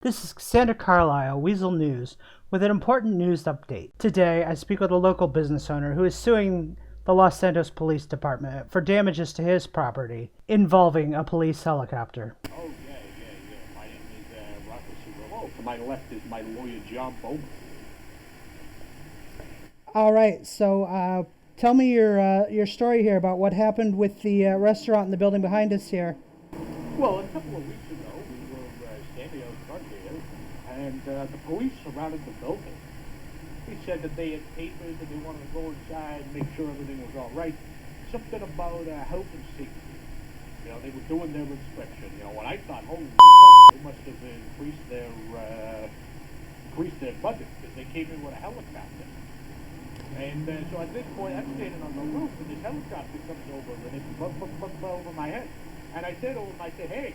This is Cassandra Carlisle, Weasel News, with an important news update. Today, I speak with a local business owner who is suing the Los Santos Police Department for damages to his property involving a police helicopter. Oh, yeah. My name is Restaurateur. To my left is my lawyer, John Bowman. All right, so tell me your story here about what happened with the restaurant in the building behind us here. Well, a couple of weeks ago, we were standing out front here, and the police surrounded the building. They said that they had papers and they wanted to go inside and make sure everything was all right. Something about health and safety. You know, they were doing their inspection. You know, when I thought, holy fuck, they must have increased their budget because they came in with a helicopter. And so at this point, I'm standing on the roof, and this helicopter comes over, and it's over my head. And I said to him, hey,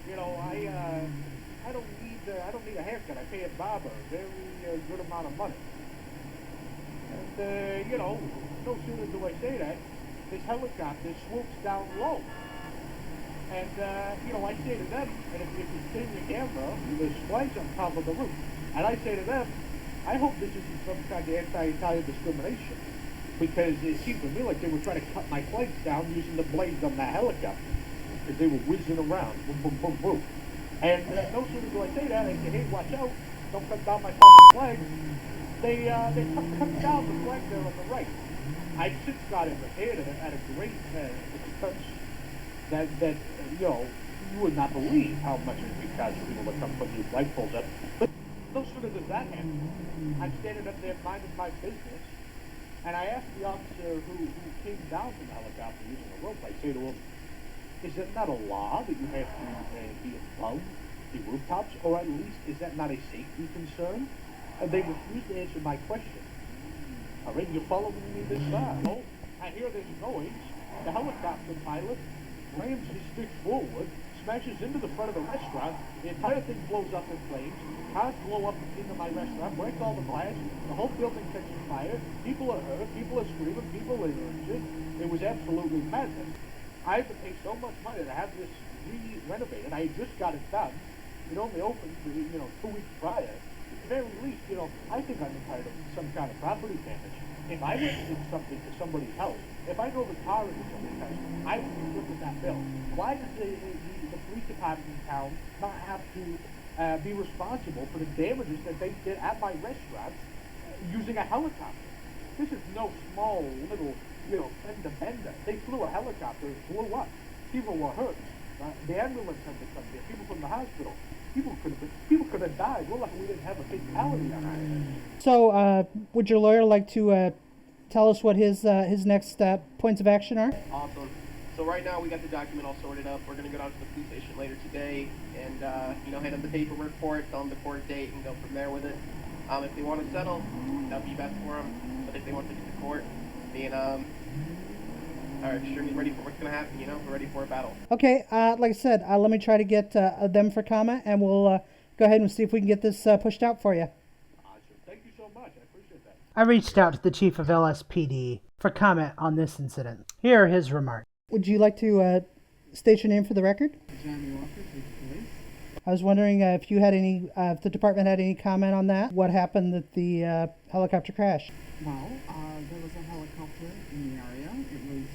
you know, I don't need a haircut. I pay a barber a very good amount of money. And you know, no sooner do I say that, this helicopter swoops down low. And you know, I say to them, and if you see the camera, there's flags on top of the roof. And I say to them, I hope this isn't some kind of anti-Italian discrimination, because it seemed to me like they were trying to cut my flags down using the blades on that helicopter, because they were whizzing around, boom, boom, boom, boom. And no sooner do I say that, I say, hey, watch out, don't cut down my fucking flag. They cut down the flag there on the right. I've since got it repaired at a great expense that you know, you would not believe how much it would cost people to come put these flagpoles up. But no sooner does that happen, I'm standing up there minding my business, and I asked the officer who came down from the helicopter using a rope, I say to him, is it not a law that you have to be above the rooftops, or at least is that not a safety concern? And they refused to answer my question. All right, you following me this far? Well, I hear this noise. The helicopter pilot rams his stick forward, smashes into the front of the restaurant. The entire thing blows up in flames. Cars blow up into my restaurant, break all the glass. The whole building catches fire. People are hurt. People are screaming. People are injured. It was absolutely madness. I had to pay so much money to have this re-renovated. I had just got it done. It only opened, you know, 2 weeks prior. At the very least, you know, I think I'm entitled to some kind of property damage. If I went and did something to somebody's house, if I drove a car into somebody's house, I would be looking at that bill. Why does the police department in town not have to be responsible for the damages that they did at my restaurant using a helicopter? This is no small little, you know, fender bender. They flew a helicopter, it blew up. People were hurt. The ambulance had to come there. People from the hospital. People could have died. We're lucky we didn't have a fatality on our hands. So, would your lawyer like to tell us what his next points of action are? Awesome. So right now we got the document all sorted up. We're going to go down to the police station later today and, you know, hand them the paperwork for it, tell them the court date, and go from there with it. If they want to settle, that'll be best for them. But if they want to take it to court, being are extremely ready for what's going to happen, you know, we're ready for a battle. Okay, like I said, let me try to get them for comment, and we'll go ahead and see if we can get this pushed out for you. Awesome. Thank you so much. I appreciate that. I reached out to the chief of LSPD for comment on this incident. Here are his remarks. Would you like to state your name for the record? Johnny Walker, Chief of Police. I was wondering if you had any, if the department had any comment on that. What happened at the helicopter crash? Well, there was a helicopter in the area. It was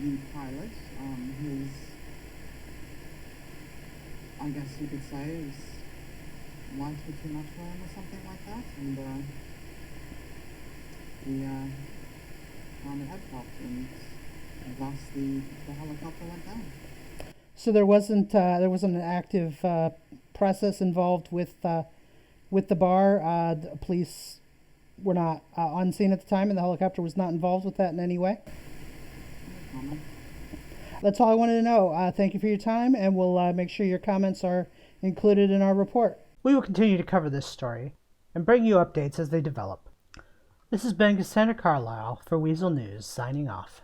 the pilot, his, I guess you could say, his lights were too much for him or something like that, and he found a head pop, and thus the helicopter went down. So there wasn't an active process involved with the bar. The police were not on scene at the time, and the helicopter was not involved with that in any way. No comment. That's all I wanted to know. Thank you for your time, and we'll make sure your comments are included in our report. We will continue to cover this story and bring you updates as they develop. This has been Cassandra Carlisle for Weasel News, signing off.